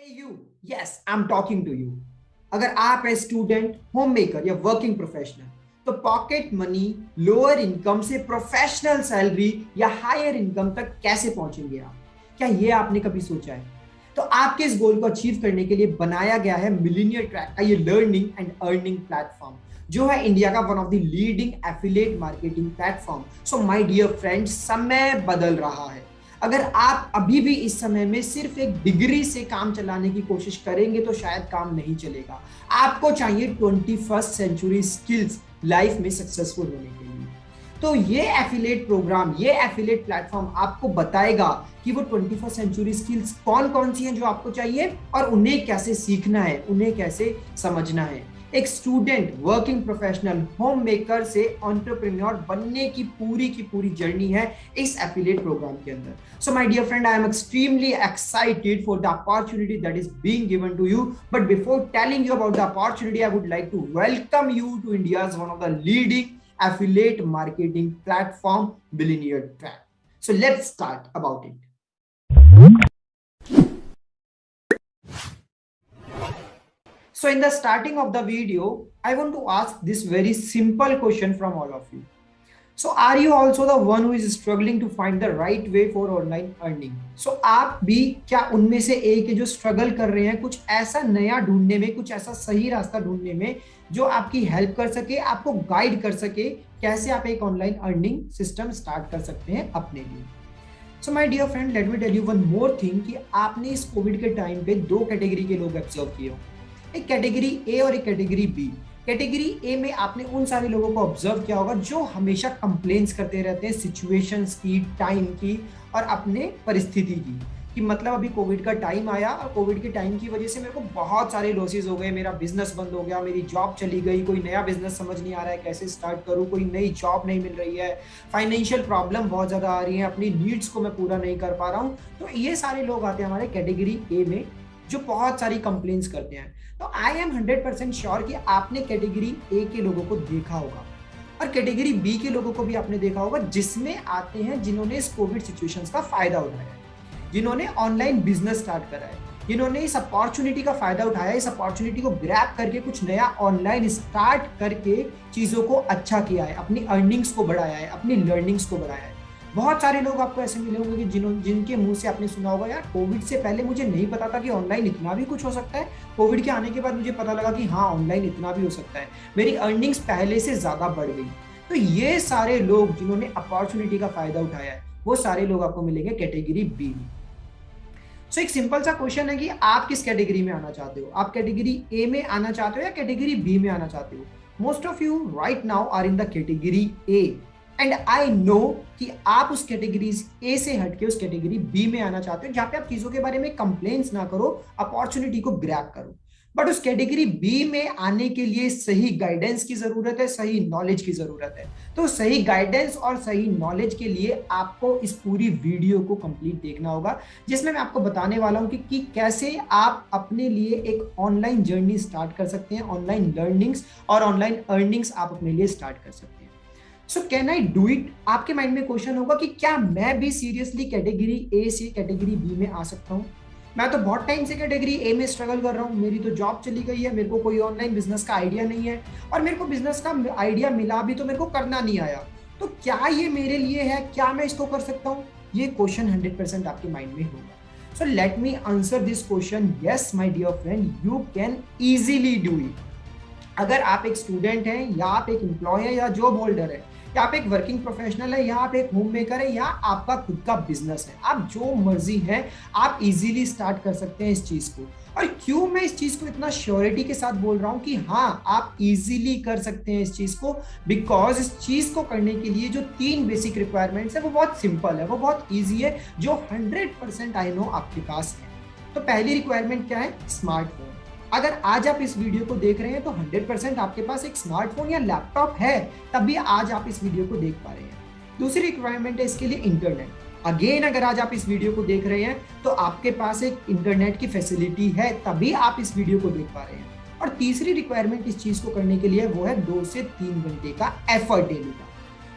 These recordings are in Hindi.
You yes I am talking to you. अगर आप है स्टूडेंट, होम मेकर या वर्किंग प्रोफेशनल, तो पॉकेट मनी, लोअर इनकम से प्रोफेशनल सैलरी या हायर इनकम तक कैसे पहुंचेंगे आप? क्या ये आपने कभी सोचा है? तो आपके इस गोल को अचीव करने के लिए बनाया गया है मिलीनियर ट्रैक का ये लर्निंग एंड अर्निंग प्लेटफॉर्म, जो है इंडिया का one of the leading affiliate marketing platform. So my dear friends, समय बदल रहा है। अगर आप अभी भी इस समय में सिर्फ एक डिग्री से काम चलाने की कोशिश करेंगे तो शायद काम नहीं चलेगा। आपको चाहिए 21st सेंचुरी स्किल्स लाइफ में सक्सेसफुल होने के लिए। तो ये एफिलिएट प्रोग्राम, ये एफिलिएट प्लेटफॉर्म आपको बताएगा कि वो 21st सेंचुरी स्किल्स कौन कौन सी हैं जो आपको चाहिए और उन्हें कैसे सीखना है, उन्हें कैसे समझना है। एक student, working professional, home maker से एंटरप्रेन्योर बनने की पूरी जर्नी है इस एफिलिएट प्रोग्राम के अंदर। So my dear friend, I am extremely excited for the opportunity that is being given to you. But before telling you about the opportunity, I would like to welcome you to India's one of the leading affiliate marketing platform, Billionaire Track. So let's start about it. So in the starting of the video, I want to ask this very simple question from all of you. So are you also the one who is struggling to find the right way for online earning? So आप भी क्या उनमें से एक है जो स्ट्रगल कर रहे हैं कुछ ऐसा नया ढूंढने में, कुछ ऐसा सही रास्ता ढूंढने में जो आपकी हेल्प कर सके, आपको गाइड कर सके कैसे आप एक ऑनलाइन अर्निंग सिस्टम स्टार्ट कर सकते हैं अपने लिए। So my dear friend, let me tell you one more thing कि आपने इस कोविड के टाइम पे दो कैटेगरी के लोग ऑब्जर्व किए हो, एक कैटेगरी ए और एक कैटेगरी बी। कैटेगरी ए में आपने उन सारे लोगों को ऑब्जर्व किया होगा जो हमेशा कंप्लेंट्स करते रहते हैं सिचुएशंस की, टाइम की और अपने परिस्थिति की, कि मतलब अभी कोविड का टाइम आया और कोविड के टाइम की वजह से मेरे को बहुत सारे लॉसेस हो गए, मेरा बिजनेस बंद हो गया, मेरी जॉब चली गई, कोई नया बिजनेस समझ नहीं आ रहा है कैसे स्टार्ट करूं, कोई नई जॉब नहीं मिल रही है, फाइनेंशियल प्रॉब्लम बहुत ज्यादा आ रही है, अपनी नीड्स को मैं पूरा नहीं कर पा रहा हूं। तो ये सारे लोग आते हैं हमारे कैटेगरी ए में जो बहुत सारी कंप्लेंट्स करते हैं। तो आई एम 100% श्योर कि आपने कैटेगरी ए के लोगों को देखा होगा और कैटेगरी बी के लोगों को भी आपने देखा होगा, जिसमें आते हैं जिन्होंने इस कोविड सिचुएशंस का फायदा उठाया है, जिन्होंने ऑनलाइन बिजनेस स्टार्ट करा है, जिन्होंने इस अपॉर्चुनिटी का फायदा उठाया, इस अपॉर्चुनिटी को ग्रैब करके कुछ नया ऑनलाइन स्टार्ट करके चीजों को अच्छा किया है, अपनी अर्निंग्स को बढ़ाया है, अपनी लर्निंग्स को बढ़ाया है। बहुत सारे लोग आपको ऐसे मिले होंगे कि जिनके मुंह से आपने सुना होगा, यार कोविड से पहले मुझे नहीं पता था कि ऑनलाइन इतना भी कुछ हो सकता है, कोविड के आने के बाद मुझे पता लगा कि हाँ ऑनलाइन इतना भी हो सकता है, मेरी अर्निंग्स पहले से ज्यादा बढ़ गई। तो ये सारे लोग जिन्होंने अपॉर्चुनिटी का फायदा उठाया है, वो सारे लोग आपको मिलेंगे कैटेगरी बी में। सो एक सिंपल सा क्वेश्चन है कि आप किस कैटेगरी में आना चाहते हो? आप कैटेगरी ए में आना चाहते हो या कैटेगरी बी में आना चाहते हो? Most of you right now are in the category A and I know कि आप उस कैटेगरी ए से हटके उस कैटेगरी बी में आना चाहते हो, जहां पे आप चीजों के बारे में कंप्लेंट्स ना करो, अपॉर्चुनिटी को ग्रैब करो। बट उस कैटेगरी बी में आने के लिए सही गाइडेंस की जरूरत है, सही नॉलेज की जरूरत है। तो सही गाइडेंस और सही नॉलेज के लिए आपको इस पूरी वीडियो को कंप्लीट देखना होगा, जिसमें मैं आपको बताने वाला हूं कि कैसे आप अपने लिए एक ऑनलाइन जर्नी स्टार्ट कर सकते हैं, ऑनलाइन लर्निंग्स और ऑनलाइन अर्निंग्स आप अपने लिए स्टार्ट कर सकते हैं। So can I do it? आपके माइंड में क्वेश्चन होगा कि क्या मैं भी सीरियसली कैटेगरी ए से कैटेगरी बी में आ सकता हूं? मैं तो बहुत टाइम से कैटेगरी ए में स्ट्रगल कर रहा हूं, मेरी तो जॉब चली गई है, मेरे को कोई ऑनलाइन बिजनेस का आइडिया नहीं है और मेरे को बिजनेस का आइडिया मिला भी तो मेरे को करना नहीं आया। तो क्या ये मेरे लिए है? क्या मैं इसको कर सकता हूँ? ये क्वेश्चन 100% आपके माइंड में होगा। So let me answer this question. Yes my dear friend, you can easily do it. अगर आप एक स्टूडेंट हैं या आप एक एम्प्लॉय है या जॉब होल्डर है या आप एक वर्किंग प्रोफेशनल है या आप एक होम मेकर है या आपका खुद का बिजनेस है, आप जो मर्जी है आप इजीली स्टार्ट कर सकते हैं इस चीज को। और क्यों मैं इस चीज को इतना श्योरिटी के साथ बोल रहा हूं कि हाँ आप इजीली कर सकते हैं इस चीज को? बिकॉज इस चीज को करने के लिए जो 3 बेसिक रिक्वायरमेंट्स है वो बहुत सिंपल है, वो बहुत ईजी है, जो 100% आई नो आपके पास है। तो पहली रिक्वायरमेंट क्या है? स्मार्टफोन। अगर आज आप इस वीडियो को देख रहे हैं तो 100% आपके पास एक स्मार्टफोन या लैपटॉप है, तभी आज आप इस वीडियो को देख पा रहे हैं। दूसरी रिक्वायरमेंट है इसके लिए इंटरनेट। अगेन अगर आज आप इस वीडियो को देख रहे हैं तो आपके पास एक इंटरनेट की फैसिलिटी है, तभी आप इस वीडियो को देख पा रहे हैं। और तीसरी रिक्वायरमेंट इस चीज को करने के लिए वो है 2 से 3 घंटे का एफर्ट डेली का।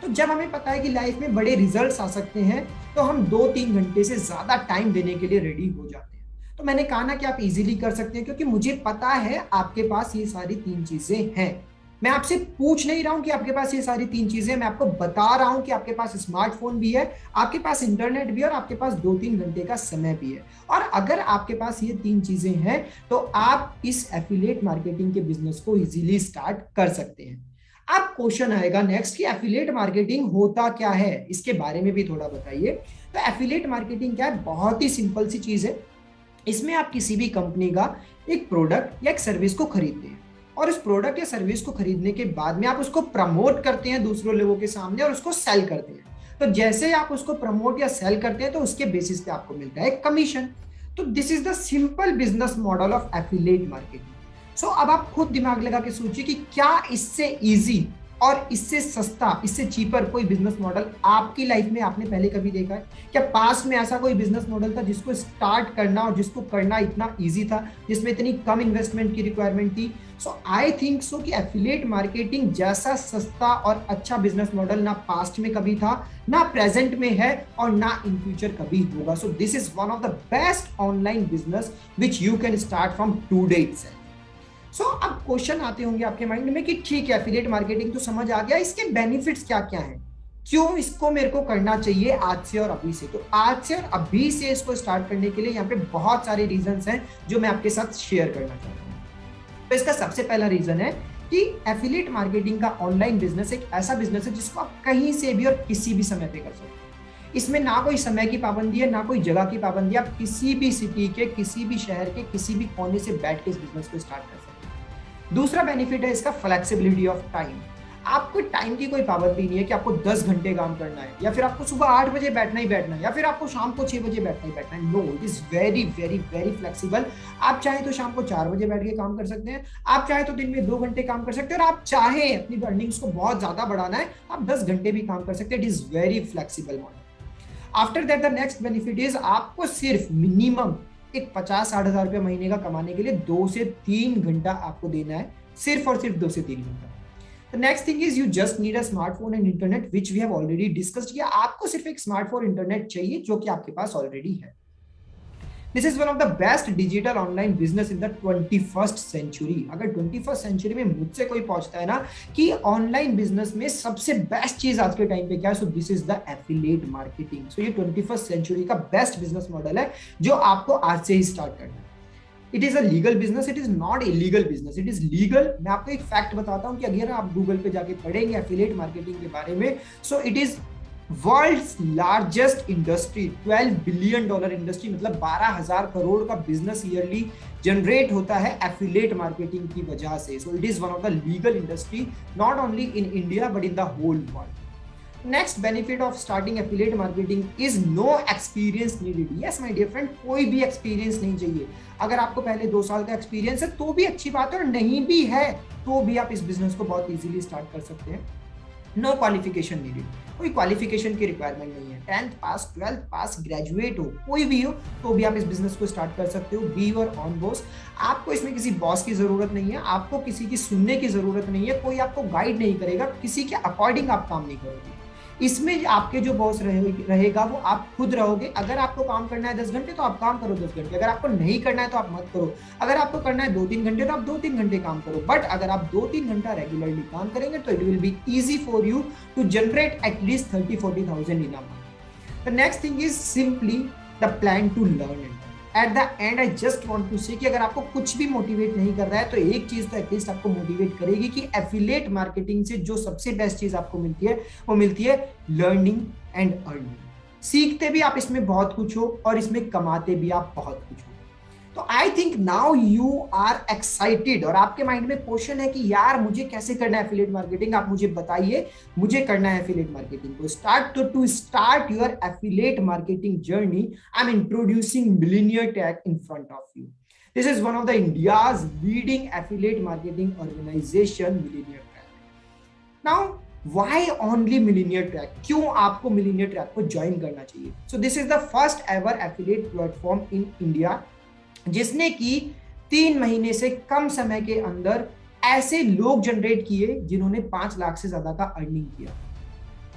तो जब हमें पता है कि लाइफ में बड़े रिजल्ट्स आ सकते हैं तो हम 2-3 घंटे से ज्यादा टाइम देने के लिए रेडी हो जाते हैं। तो मैंने कहा ना कि आप इजीली कर सकते हैं, क्योंकि मुझे पता है आपके पास ये सारी 3 चीजें हैं। मैं आपसे पूछ नहीं रहा हूं कि आपके पास ये सारी 3 चीजें, मैं आपको बता रहा हूं कि आपके पास स्मार्टफोन भी है, आपके पास इंटरनेट भी है और आपके पास 2-3 घंटे का समय भी है। और अगर आपके पास ये 3 चीजें हैं तो आप इस एफिलिएट मार्केटिंग के बिजनेस को इजीली स्टार्ट कर सकते हैं। अब क्वेश्चन आएगा नेक्स्ट कि एफिलिएट मार्केटिंग होता क्या है, इसके बारे में भी थोड़ा बताइए। तो एफिलिएट मार्केटिंग क्या है? बहुत ही सिंपल सी चीज है। इसमें आप किसी भी कंपनी का एक प्रोडक्ट या एक सर्विस को खरीदते हैं और उस प्रोडक्ट या सर्विस को खरीदने के बाद में आप उसको प्रमोट करते हैं दूसरों लोगों के सामने और उसको सेल करते हैं। तो जैसे आप उसको प्रमोट या सेल करते हैं तो उसके बेसिस पे आपको मिलता है कमीशन। तो this is the simple business model of affiliate marketing. So अब आप खुद दिमाग लगा के सोचिए कि क्या इससे इजी और इससे सस्ता, इससे चीपर कोई बिजनेस मॉडल आपकी लाइफ में आपने पहले कभी देखा है? क्या पास्ट में ऐसा कोई बिजनेस मॉडल था जिसको स्टार्ट करना और जिसको करना इतना इजी था, जिसमें इतनी कम इन्वेस्टमेंट की रिक्वायरमेंट थी? सो आई थिंक सो कि एफिलिएट मार्केटिंग जैसा सस्ता और अच्छा बिजनेस मॉडल ना पास्ट में कभी था, ना प्रेजेंट में है और ना इन फ्यूचर कभी होगा। So this is one of the best online business which you can start from today itself. So अब क्वेश्चन आते होंगे आपके माइंड में कि ठीक है, एफिलिएट मार्केटिंग तो समझ आ गया, इसके बेनिफिट्स क्या क्या हैं, क्यों इसको मेरे को करना चाहिए आज से और अभी से? तो आज से और अभी से इसको स्टार्ट करने के लिए यहाँ पे बहुत सारे रीजंस हैं जो मैं आपके साथ शेयर करना चाहता हूँ। तो इसका सबसे पहला रीजन है कि एफिलिएट मार्केटिंग का ऑनलाइन बिजनेस एक ऐसा बिजनेस है जिसको आप कहीं से भी और किसी भी समय पे कर सकते हैं। इसमें ना कोई समय की पाबंदी है, ना कोई जगह की पाबंदी है। आप किसी भी सिटी के, किसी भी शहर के, किसी भी कोने से बैठ के इस बिजनेस को स्टार्ट कर सकते हैं। दूसरा बेनिफिट है इसका फ्लेक्सिबिलिटी ऑफ टाइम। आपको टाइम की कोई पाबंदी नहीं है कि आपको 10 घंटे काम करना है, या फिर आपको सुबह 8 बजे बैठना ही बैठना है, या फिर आपको शाम को 6 बजे बैठना ही बैठना है। No, it is very very very flexible. आप चाहे तो शाम को 4 बजे बैठ के काम कर सकते हैं, आप चाहे तो दिन में 2 घंटे काम कर सकते हैं, और आप चाहे अपनी अर्निंग्स को बहुत ज्यादा बढ़ाना है, आप 10 घंटे भी काम कर सकते हैं। It is very flexible model. After that the next benefit is आपको सिर्फ मिनिमम एक 50-60 हजार रुपया महीने का कमाने के लिए 2 से 3 घंटा आपको देना है, सिर्फ और सिर्फ 2 से 3 घंटा। The next thing is you just need a smartphone and internet, which we have already discussed किया। आपको सिर्फ एक स्मार्टफोन इंटरनेट चाहिए जो कि आपके पास ऑलरेडी है। This is one of the best digital online business in the 21st century। अगर 21st century में मुझसे कोई पूछता है ना कि ऑनलाइन बिजनेस में सबसे बेस्ट चीज आज के टाइम पे क्या है, so this is the affiliate marketing. So ये 21st सेंचुरी का बेस्ट बिजनेस मॉडल है जो आपको आज से ही स्टार्ट करना है। It is a legal business, it is not illegal business, it is legal. मैं आपको एक फैक्ट बताता हूं कि अगर आप गूगल पे जाके पढ़ेंगे एफिलिएट मार्केटिंग के बारे में, so it is world's largest industry, $12 billion industry, मतलब 12,000 करोड़ का बिजनेस ईयरली जनरेट होता है एफिलिएट मार्केटिंग की वजह से। So it is one of the legal industry, not only in India but in the whole world. Next benefit of starting affiliate marketing is no experience needed. Yes my dear friend, कोई भी एक्सपीरियंस नहीं चाहिए। अगर आपको पहले 2 साल का एक्सपीरियंस है तो भी अच्छी बात है, और नहीं भी है तो भी आप इस बिजनेस को बहुत इजीली स्टार्ट कर सकते हैं। नो क्वालिफिकेशन नीडेड, कोई क्वालिफिकेशन की रिक्वायरमेंट नहीं है। 10th पास, 12th पास, ग्रेजुएट हो, कोई भी हो तो भी आप इस बिजनेस को स्टार्ट कर सकते हो। Be your on boss. आपको इसमें किसी बॉस की जरूरत नहीं है, आपको किसी की सुनने की जरूरत नहीं है, कोई आपको गाइड नहीं करेगा, किसी के अकॉर्डिंग आप काम नहीं करोगे। इसमें आपके जो बॉस रहेगा वो आप खुद रहोगे। अगर आपको काम करना है 10 घंटे तो आप काम करो 10 घंटे, अगर आपको नहीं करना है तो आप मत करो। अगर आपको करना है 2-3 घंटे तो आप 2-3 घंटे काम करो, बट अगर आप 2-3 घंटा रेगुलरली काम करेंगे तो it will be easy for you to generate at least 30-40,000 in a month. The next thing is simply the plan to learn it. At the end I just want to say कि अगर आपको कुछ भी मोटिवेट नहीं कर रहा है तो एक चीज तो एटलीस्ट आपको मोटिवेट करेगी कि एफिलिएट मार्केटिंग से जो सबसे बेस्ट चीज आपको मिलती है वो मिलती है लर्निंग एंड अर्निंग। सीखते भी आप इसमें बहुत कुछ हो और इसमें कमाते भी आप बहुत कुछ हो। तो I think now you are excited, और आपके माइंड में क्वेश्चन है कि यार मुझे कैसे करना है एफिलिएट मार्केटिंग, आप मुझे बताइए मुझे करना है एफिलिएट मार्केटिंग को स्टार्ट। तो to start your affiliate marketing journey, I am introducing millionaire tag in front of you. This is one of the India's leading affiliate marketing organisation, millionaire tag. Now Why only Millionaire Track? क्यों आपको Millionaire Track को ज्वाइन करना चाहिए? So this is the first ever affiliate platform in India, जिसने की 3 महीने से कम समय के अंदर ऐसे लोग जनरेट किए जिन्होंने 5 लाख से ज्यादा का अर्निंग किया।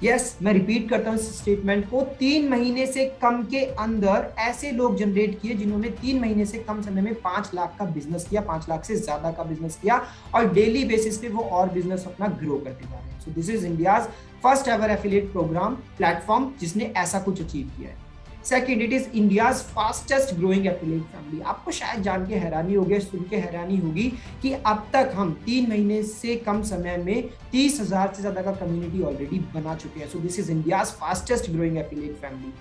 यस, मैं रिपीट करता हूँ इस स्टेटमेंट को, 3 महीने से कम के अंदर ऐसे लोग जनरेट किए जिन्होंने 3 महीने से कम समय में 5 लाख का बिजनेस किया, 5 लाख से ज्यादा का बिजनेस किया, और डेली बेसिस पे वो और बिजनेस अपना ग्रो करते जा रहे हैं। So this is India's first ever affiliate program platform जिसने ऐसा कुछ अचीव किया है। Second, it is India's fastest growing affiliate family. आपको शायद जान के हैरानी होगी, सुन के हैरानी होगी कि अब तक हम 3 महीने से कम समय में 30,000 से ज्यादा का कम्युनिटी ऑलरेडी बना चुके हैं। So this is India's fastest growing affiliate family.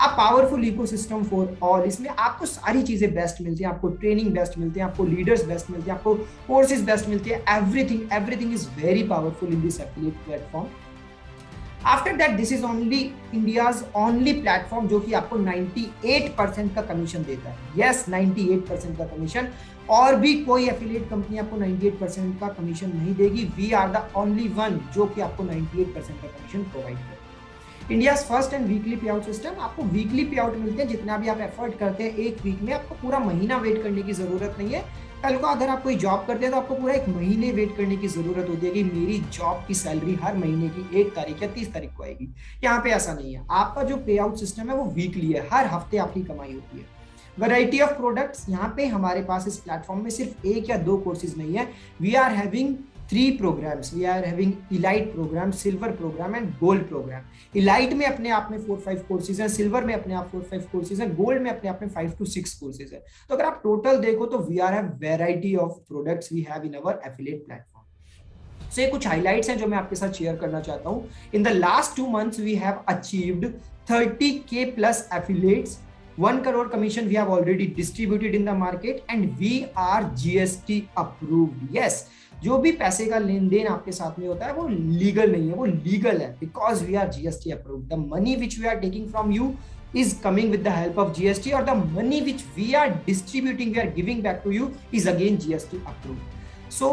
अब पावरफुल इकोसिस्टम फॉर ऑल, इसमें आपको सारी चीजें बेस्ट मिलती हैं, आपको ट्रेनिंग बेस्ट मिलती है, आपको लीडर्स बेस्ट मिलते हैं, आपको कोर्सेज बेस्ट मिलती है, everything is very powerful in this affiliate platform. After that this is only India's only platform जो कि आपको 98% का कमीशन देता है। यस, 98% का कमीशन, और भी कोई एफिलिएट कंपनी आपको 98% का कमीशन नहीं देगी। We are the only one जो कि आपको 98% का कमीशन प्रोवाइड करता है। India first and weekly pay out system, आपको वीकली पे आउट मिलते हैं, जितना भी आप एफर्ट करते हैं एक वीक में, आपको पूरा महीना वेट करने की जरूरत नहीं है। कल को अगर आप कोई जॉब करते हैं तो आपको पूरा 1 महीने वेट करने की जरूरत होती है कि मेरी जॉब की सैलरी हर महीने की 1 तारीख या 30 तारीख को आएगी। यहाँ पे ऐसा नहीं है, आपका जो पे आउट सिस्टम है वो वीकली है, हर हफ्ते आपकी कमाई होती है। वैरायटी ऑफ प्रोडक्ट्स, यहाँ पे हमारे पास इस प्लेटफॉर्म में सिर्फ 1 या 2 कोर्सेज नहीं है, we are having 3 programs. We are having elite program, silver program and gold program. elite में अपने आप में 4-5 कोर्सेज हैं, सिल्वर में अपने आप 4-5 कोर्सेज हैं, गोल्ड में अपने आप में 5 to 6 कोर्सेज हैं। तो अगर आप टोटल देखो तो we are have variety of products we have in our affiliate platform. So ये कुछ हाइलाइट्स हैं जो मैं आपके साथ शेयर करना चाहता हूँ। In the last 2 months we have achieved 30K plus affiliates, 1 crore commission we have already distributed in the market and we are GST approved. Yes, जो भी पैसे का लेन देन आपके साथ में होता है वो लीगल नहीं है, वो लीगल है because we are GST approved. The money which we are taking from you is coming with the help of GST, or the money which we are distributing, we are giving back to you is again GST approved. So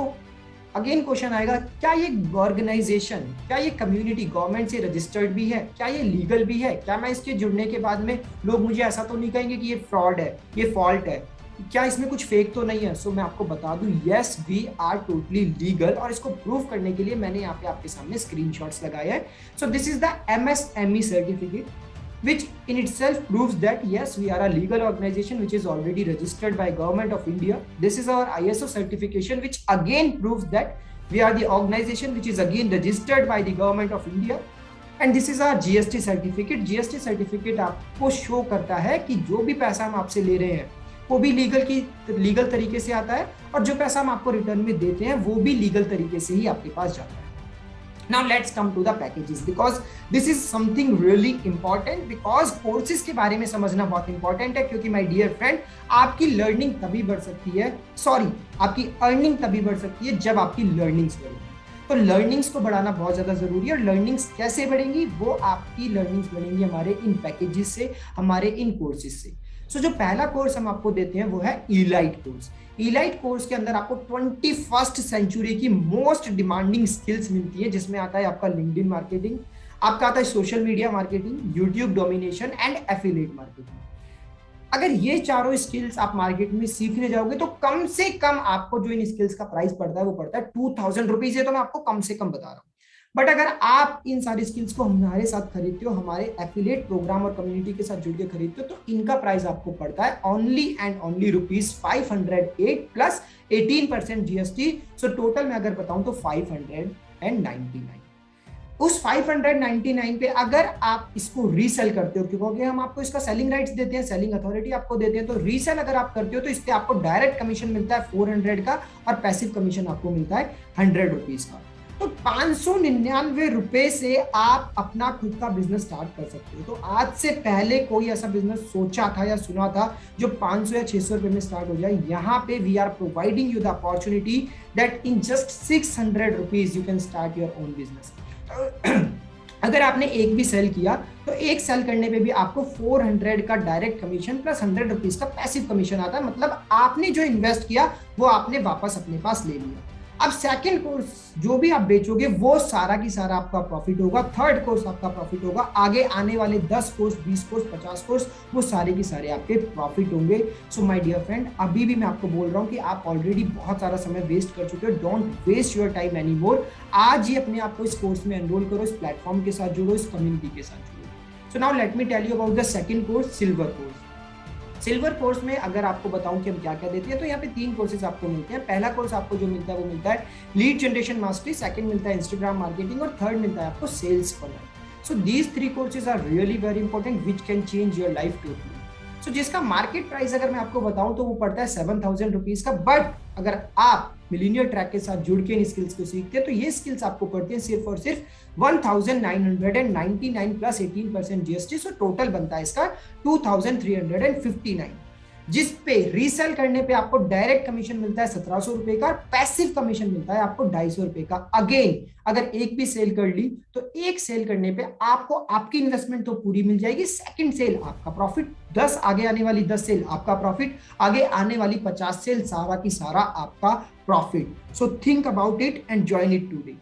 again question आएगा, क्या ये ऑर्गेनाइजेशन, क्या ये कम्युनिटी गवर्नमेंट से रजिस्टर्ड भी है, क्या ये लीगल भी है? क्या मैं इसके जुड़ने के बाद में लोग मुझे ऐसा तो नहीं कहेंगे कि ये फ्रॉड है, ये फॉल्ट है, क्या इसमें कुछ फेक तो नहीं है? सो मैं आपको बता दूं, yes we are totally legal, और इसको प्रूव करने के लिए मैंने यहाँ पे आपके सामने स्क्रीनशॉट्स लगाए हैं। So this is the MSME certificate which in itself proves that yes, we are a legal organization which is already registered by Government of India. This is our ISO certification which again proves that we are the organization which is again registered by the Government of India. And this is our GST certificate. GST certificate आपको शो करता है कि जो भी पैसा हम आपसे ले रहे हैं वो भी लीगल तरीके से आता है, और जो पैसा हम आपको रिटर्न में देते हैं वो भी लीगल तरीके से ही आपके पास जाता है। Now let's come to the packages, because this is something really important, because courses के बारे में समझना बहुत important है, क्योंकि my dear friend, आपकी लर्निंग तभी बढ़ सकती है, आपकी अर्निंग तभी बढ़ सकती है जब आपकी लर्निंग्स बढ़ेगी। तो लर्निंग्स को बढ़ाना बहुत ज्यादा जरूरी है, और लर्निंग्स कैसे बढ़ेंगी? वो आपकी लर्निंग्स बढ़ेंगी हमारे इन पैकेजेस से, हमारे इन कोर्सेज से। सो जो पहला कोर्स हम आपको देते हैं वो है इलाइट कोर्स। इलाइट कोर्स के अंदर आपको 21st सेंचुरी की मोस्ट डिमांडिंग स्किल्स मिलती है, जिसमें आता है आपका लिंक्डइन मार्केटिंग, आपका आता है social media marketing, YouTube domination and affiliate marketing. अगर ये चारों स्किल्स आप मार्केट में सीखने जाओगे तो कम से कम आपको जो इन स्किल्स का प्राइस पड़ता है वो पड़ता है 2000 रुपीज है, तो मैं आपको कम से कम बता रहा हूँ। बट अगर आप इन सारी स्किल्स को हमारे साथ खरीदते हो, हमारे एफिलिएट प्रोग्राम और कम्युनिटी के साथ जुड़ के खरीदते हो, तो इनका प्राइस आपको पड़ता है only and only ₹508 plus 18% GST। So total मैं अगर बताऊं तो 599। उस 599 पे अगर आप इसको रीसेल करते हो, क्योंकि हम आपको इसका सेलिंग राइट्स देते हैं, सेलिंग अथॉरिटी आपको देते हैं, तो रीसेल अगर आप करते हो तो इस पे आपको डायरेक्ट कमीशन मिलता है 400 का, और पैसिव कमीशन आपको मिलता है 100 रुपीज का। तो 599 रुपए से आप अपना खुद का बिजनेस स्टार्ट कर सकते हो। तो आज से पहले कोई ऐसा बिजनेस सोचा था या सुना था जो 500 या 600 रुपए में स्टार्ट हो जाए? यहाँ पे we are providing you the opportunity that in just 600 rupees you can start your own business. अगर आपने एक भी सेल किया तो एक सेल करने पे भी आपको 400 का डायरेक्ट कमीशन प्लस 100 रुपीज का पैसिव कमीशन आता है। मतलब आपने जो इन्वेस्ट किया वो आपने वापस अपने पास ले लिया। अब सेकंड कोर्स जो भी आप बेचोगे वो सारा की सारा आपका प्रॉफिट होगा, थर्ड कोर्स आपका प्रॉफिट होगा, आगे आने वाले 10 कोर्स, 20 कोर्स, 50 कोर्स वो सारे की सारे आपके प्रॉफिट होंगे। सो माय डियर फ्रेंड, अभी भी मैं आपको बोल रहा हूँ कि आप ऑलरेडी बहुत सारा समय वेस्ट कर चुके हो। Don't waste your time any more. आज ही अपने आप को इस कोर्स में एनरोल करो, इस प्लेटफॉर्म के साथ जुड़ो, इस कम्युनिटी के साथ जुड़ो। So now let me tell you about the second course, silver course. Silver course में अगर आपको बताऊं कि हम क्या क्या देते हैं, तो यहाँ पे 3 कोर्सेज आपको मिलते हैं। पहला कोर्स आपको जो मिलता है वो मिलता है लीड जनरेशन मास्टरी, सेकंड मिलता है इंस्टाग्राम मार्केटिंग और थर्ड मिलता है आपको sales funnel. So these 3 courses are really very important which can change your life totally. So जिसका मार्केट प्राइस अगर मैं आपको बताऊं तो वो पड़ता है 7,000 रुपीज का, बट अगर आप मिलीनियर ट्रैक के साथ जुड़ के इन स्किल्स को सीखते हैं तो ये स्किल्स आपको पड़ते हैं सिर्फ और सिर्फ 1,999 प्लस 18% जीएसटी। सो टोटल बनता है इसका 2,359, जिस पे रीसेल करने पे आपको डायरेक्ट कमीशन मिलता है 1,700 रुपए का, पैसिव कमीशन मिलता है आपको 250 रुपए का। अगेन अगर एक भी सेल कर ली तो एक सेल करने पे आपको आपकी इन्वेस्टमेंट तो पूरी मिल जाएगी, सेकंड सेल आपका प्रॉफिट, 10 आगे आने वाली 10 सेल आपका प्रॉफिट, आगे आने वाली 50 सेल सारा की सारा आपका profit. So think about it and join it today.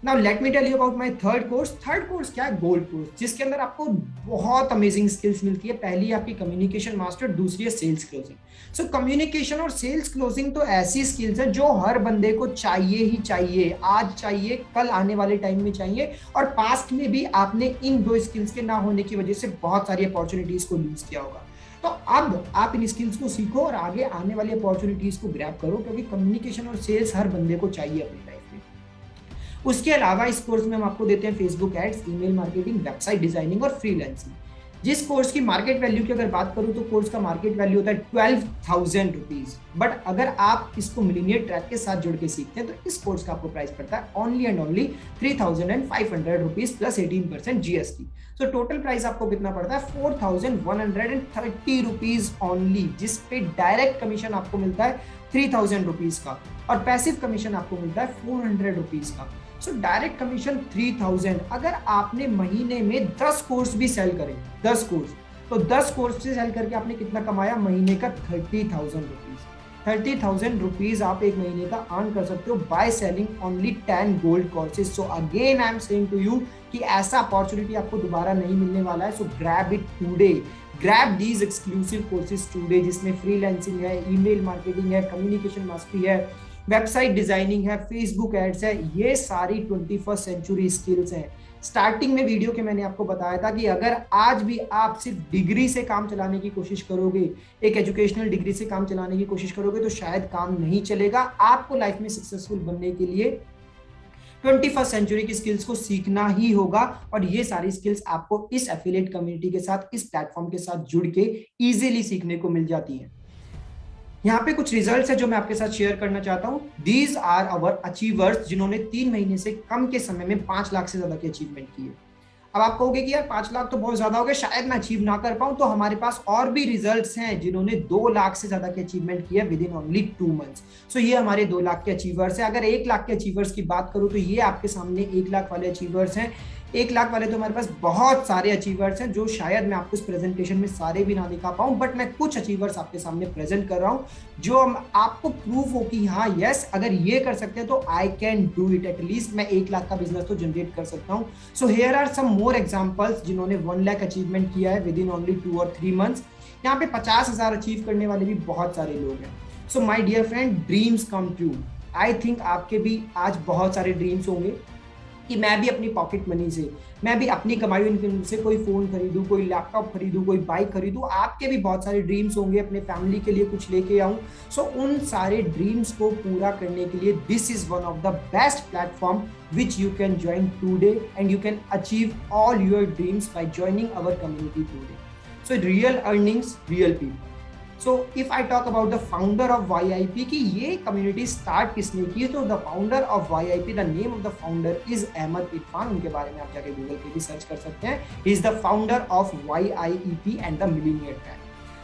Now let me tell you about my third course. Third course क्या है? गोल्ड कोर्स, जिसके अंदर आपको बहुत अमेजिंग स्किल्स मिलती है। पहली आपकी कम्युनिकेशन मास्टर, दूसरी है सेल्स क्लोजिंग। सो कम्युनिकेशन और सेल्स क्लोजिंग तो ऐसी स्किल्स है जो हर बंदे को चाहिए ही चाहिए, आज चाहिए, कल आने वाले टाइम में चाहिए। और पास्ट में भी आपने इन 2 स्किल्स के ना होने की वजह से बहुत सारी अपॉर्चुनिटीज को लूज किया होगा। तो अब आप इन स्किल्स को सीखो और आगे आने वाली अपॉर्चुनिटीज को ग्रैब करो, क्योंकि कम्युनिकेशन और सेल्स हर बंदे को चाहिए अपनी लाइफ में। उसके अलावा इस कोर्स में हम आपको देते हैं Facebook ads, email marketing, website designing और फ्रीलांसिंग। जिस कोर्स की मार्केट वैल्यू की अगर बात करूं तो कोर्स का मार्केट वैल्यू होता है 12,000 रुपीज, बट अगर आप इसको मिलीनियर ट्रैक के साथ जुड़ के सीखते हैं तो इस कोर्स का आपको प्राइस पड़ता है only and only 3,500 rupees plus 18% GST. So total price आपको कितना पड़ता है? 4,130 रुपीज ओनली, जिस पे डायरेक्ट कमीशन आपको मिलता है 3,000 रुपीज का और पैसिव कमीशन आपको मिलता है 400 रुपीज का। So direct commission 3,000। अगर आपने महीने में 10 कोर्स भी सेल करें, 10 कोर्स, तो 10 कोर्स से सेल करके आपने कितना कमाया? महीने का 30,000 रुपीज। 30,000 रुपीज आप एक महीने का अर्न कर सकते हो by selling only 10 gold courses. So again I am saying to you कि ऐसा अपॉर्चुनिटी आपको दोबारा नहीं मिलने वाला है। So grab it today, grab these exclusive courses today, जिसमें फ्रीलांसिंग है, ईमेल मार्केटिंग है, कम्युनिकेशन मास्टरी है, वेबसाइट डिजाइनिंग है, फेसबुक एड्स है। ये सारी 21st सेंचुरी स्किल्स हैं। स्टार्टिंग में वीडियो के मैंने आपको बताया था कि अगर आज भी आप सिर्फ डिग्री से काम चलाने की कोशिश करोगे, एक एजुकेशनल डिग्री से काम चलाने की कोशिश करोगे, तो शायद काम नहीं चलेगा। आपको लाइफ में सक्सेसफुल बनने के लिए 21st सेंचुरी की स्किल्स को सीखना ही होगा, और ये सारी स्किल्स आपको इस एफिलिएट कम्युनिटी के साथ, इस प्लेटफॉर्म के साथ जुड़ के इजीली सीखने को मिल जाती है। यहाँ पे कुछ रिजल्ट्स है जो मैं आपके साथ शेयर करना चाहता हूँ। दीज आर अवर अचीवर्स, जिन्होंने 3 महीने से कम के समय में 5 लाख से ज्यादा की अचीवमेंट की है। अब आप कहोगे कि यार 5 लाख तो बहुत ज्यादा हो गया, शायद मैं अचीव ना कर पाऊं। तो हमारे पास और भी रिजल्ट्स हैं जिन्होंने 2 लाख से ज्यादा की अचीवमेंट की है विद इन ओनली 2 मंथ्स। सो ये हमारे 2 लाख के अचीवर्स हैं। अगर 1 लाख के अचीवर्स की बात करूं तो ये आपके सामने 1 लाख वाले अचीवर्स हैं। 1 लाख वाले तो हमारे पास बहुत सारे अचीवर्स हैं, जो शायद मैं आपको इस प्रेजेंटेशन में सारे भी ना दिखा पाऊं, बट मैं कुछ अचीवर्स आपके सामने प्रेजेंट कर रहा हूं जो आपको प्रूफ हो कि हाँ यस, अगर ये कर सकते हैं तो I can do it. At least मैं 1 लाख का बिजनेस तो जनरेट कर सकता हूं। So here are some more examples जिन्होंने 1 लाख अचीवमेंट किया है विद इन ओनली 2 और 3 मंथ्स। यहाँ पे 50,000 अचीव करने वाले भी बहुत सारे लोग हैं। So my dear friend, dreams come true. I think आपके भी आज बहुत सारे ड्रीम्स होंगे कि मैं भी अपनी पॉकेट मनी से, मैं भी अपनी कमाई इनकम से कोई फोन खरीदूं, कोई लैपटॉप खरीदूं, कोई बाइक खरीदूं। आपके भी बहुत सारे ड्रीम्स होंगे, अपने फैमिली के लिए कुछ लेके आऊं। सो उन सारे ड्रीम्स को पूरा करने के लिए this is one of the best platform which you can join today, and you can achieve all your dreams by joining our community today. So real earnings, real people. So if I talk about the founder of YIP कि ये community start किसने की, तो the founder of YIP, the name of the founder is Ahmad Irfan. उनके बारे में आप जाके गूगल पे भी सर्च कर सकते हैं। He is the founder of YIEP and the Millionaire Track.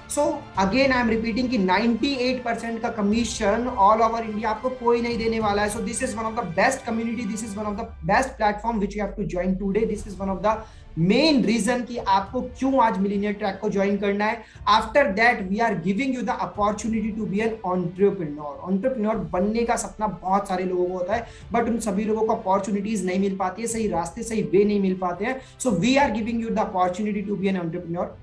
So again I am repeating कि 98% का कमीशन ऑल ओवर इंडिया आपको कोई नहीं देने वाला है। So this is one of the best community, this is one of the best platform which you have to join today. This is one of the main reason कि आपको क्यों आज मिलीनियर ट्रैक को ज्वाइन करना है। After that we are giving you the opportunity to be an entrepreneur. Entrepreneur बनने का सपना बहुत सारे लोगों को होता है, बट उन सभी लोगों को अपॉर्चुनिटीज नहीं मिल पाती है, सही रास्ते सही वे नहीं मिल पाते हैं। So we are giving you the opportunity to be an entrepreneur.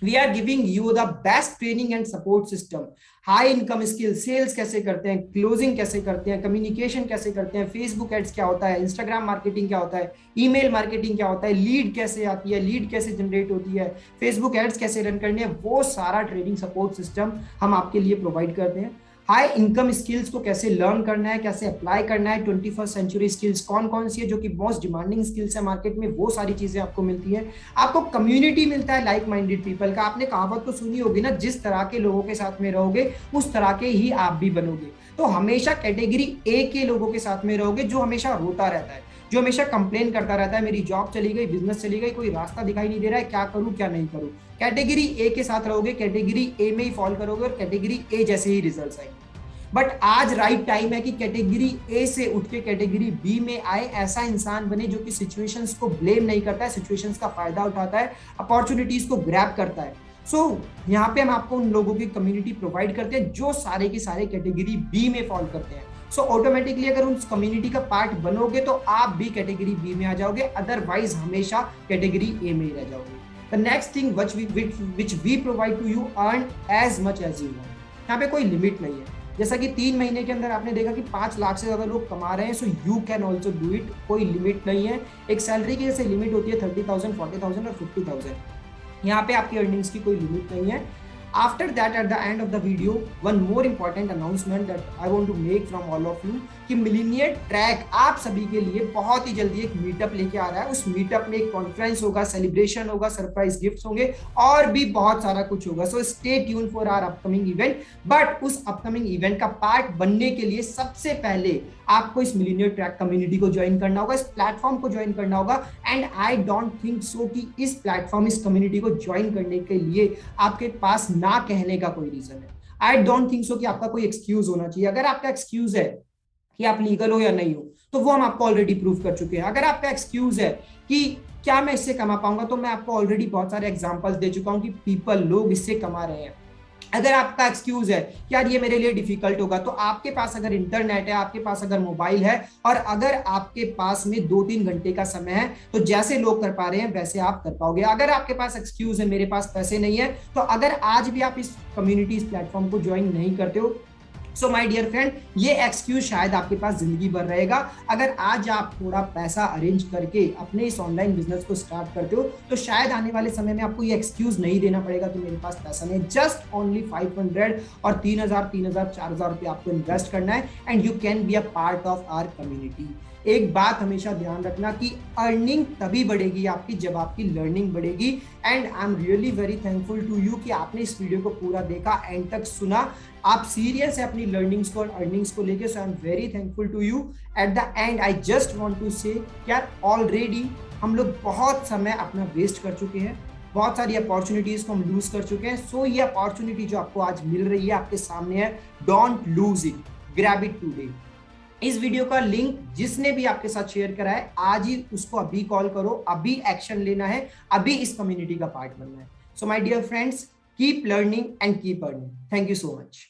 We are giving you the best training and support system। High income skill, sales कैसे करते हैं, क्लोजिंग कैसे करते हैं, कम्युनिकेशन कैसे करते हैं, फेसबुक एड्स क्या होता है, इंस्टाग्राम मार्केटिंग क्या होता है, ईमेल मार्केटिंग क्या होता है, लीड कैसे आती है, लीड कैसे जनरेट होती है, फेसबुक एड्स कैसे रन करनी है, वो सारा ट्रेनिंग सपोर्ट सिस्टम हम आपके लिए प्रोवाइड करते हैं। हाई इनकम स्किल्स को कैसे लर्न करना है, कैसे अप्लाई करना है, 21st सेंचुरी स्किल्स कौन कौन सी है जो कि मोस्ट डिमांडिंग स्किल्स है मार्केट में, वो सारी चीजें आपको मिलती है। आपको कम्युनिटी मिलता है लाइक माइंडेड पीपल का। आपने कहावत तो सुनी होगी ना, जिस तरह के लोगों के साथ में रहोगे उस तरह के ही आप भी बनोगे। तो हमेशा कैटेगरी ए के लोगों के साथ में रहोगे, जो हमेशा रोता रहता है, जो हमेशा कंप्लेन करता रहता है, मेरी जॉब चली गई, बिजनेस चली गई, कोई रास्ता दिखाई नहीं दे रहा है, क्या करूं क्या नहीं करूं। कैटेगरी ए के साथ रहोगे, कैटेगरी ए में ही फॉल करोगे और कैटेगरी ए जैसे ही रिजल्ट आएंगे। बट आज राइट टाइम है कि कैटेगरी ए से उठ के कैटेगरी बी में आए, ऐसा इंसान बने जो कि सिचुएशंस को ब्लेम नहीं करता है, सिचुएशंस का फायदा उठाता है, अपॉर्चुनिटीज को ग्रैब करता है। सो यहाँ पे हम आपको उन लोगों की कम्युनिटी प्रोवाइड करते हैं जो सारे के सारे कैटेगरी बी में फॉल करते हैं। सो ऑटोमेटिकली अगर उस कम्युनिटी का पार्ट बनोगे तो आप भी कैटेगरी बी में आ जाओगे, अदरवाइज हमेशा कैटेगरी ए में ही रह जाओगे। The next thing which we provide to you, earn as much as you want। यहाँ पे कोई लिमिट नहीं है। जैसा कि 3 महीने के अंदर आपने देखा कि 5 लाख से ज्यादा लोग कमा रहे हैं, so you can also do it. कोई लिमिट नहीं है। एक सैलरी की जैसे लिमिट होती है 30,000, 40,000 और 50,000, यहाँ पे आपकी अर्निंग्स की कोई लिमिट नहीं है। After that, at the end of the video, one more important announcement that I want to make from all of you कि मिलीनियर ट्रैक आप सभी के लिए बहुत ही जल्दी एक मीटअप लेके आ रहा है। उस मीटअप में एक कॉन्फ्रेंस होगा, सेलिब्रेशन होगा, सरप्राइज गिफ्ट्स होंगे और भी बहुत सारा कुछ होगा। So stay tune for our upcoming event. But उस अपकमिंग इवेंट का पार्ट बनने के लिए सबसे पहले आपको इस मिलीनियर ट्रैक कम्युनिटी को ज्वाइन करना होगा, इस प्लेटफॉर्म को ज्वाइन करना होगा। And I don't think so कि इस प्लेटफॉर्म, इस कम्युनिटी को ज्वाइन करने के लिए आपके पास ना कहने का कोई रीजन है। आई डोंट थिंक सो कि आपका कोई एक्सक्यूज होना चाहिए। अगर आपका एक्सक्यूज है कि आप लीगल हो या नहीं हो, तो वो हम आपको ऑलरेडी प्रूव कर चुके हैं। अगर आपका एक्सक्यूज है कि क्या मैं इससे कमा पाऊंगा, तो मैं आपको ऑलरेडी बहुत सारे एग्जांपल्स दे चुका हूं कि लोग इससे कमा रहे हैं। अगर आपका एक्सक्यूज है कि यार ये मेरे लिए डिफिकल्ट होगा, तो आपके पास अगर इंटरनेट है, आपके पास अगर मोबाइल है और अगर आपके पास में 2-3 घंटे का समय है, तो जैसे लोग कर पा रहे हैं वैसे आप कर पाओगे। अगर आपके पास एक्सक्यूज है मेरे पास पैसे नहीं है, तो अगर आज भी आप इस कम्युनिटी, इस प्लेटफॉर्म को ज्वाइन नहीं करते हो, सो माय डियर फ्रेंड, ये एक्सक्यूज शायद आपके पास जिंदगी भर रहेगा। अगर आज आप थोड़ा पैसा अरेंज करके अपने इस ऑनलाइन बिजनेस को स्टार्ट करते हो, तो शायद आने वाले समय में आपको ये एक्सक्यूज नहीं देना पड़ेगा कि मेरे पास पैसा नहीं है। जस्ट ओनली 500 और 3,000, 4,000 रुपये आपको इन्वेस्ट करना है and you can be a part of our community. एक बात हमेशा ध्यान रखना कि अर्निंग तभी बढ़ेगी आपकी जब आपकी लर्निंग बढ़ेगी। And I am really very thankful to you कि आपने इस वीडियो को पूरा देखा, एंड तक सुना। आप सीरियस है अपनी लर्निंग्स को और अर्निंग्स को लेके। So I am very thankful to you. At the end I just want to say यार, ऑलरेडी हम लोग बहुत समय अपना वेस्ट कर चुके हैं, बहुत सारी अपॉर्चुनिटीज को हम लूज कर चुके हैं। सो ये अपॉर्चुनिटी जो आपको आज मिल रही है, आपके सामने है, don't lose it, grab it today. इस वीडियो का लिंक जिसने भी आपके साथ शेयर करा है, आज ही उसको अभी कॉल करो, अभी एक्शन लेना है, अभी इस कम्युनिटी का पार्ट बनना है। So my dear friends, keep learning and keep earning. Thank you so much.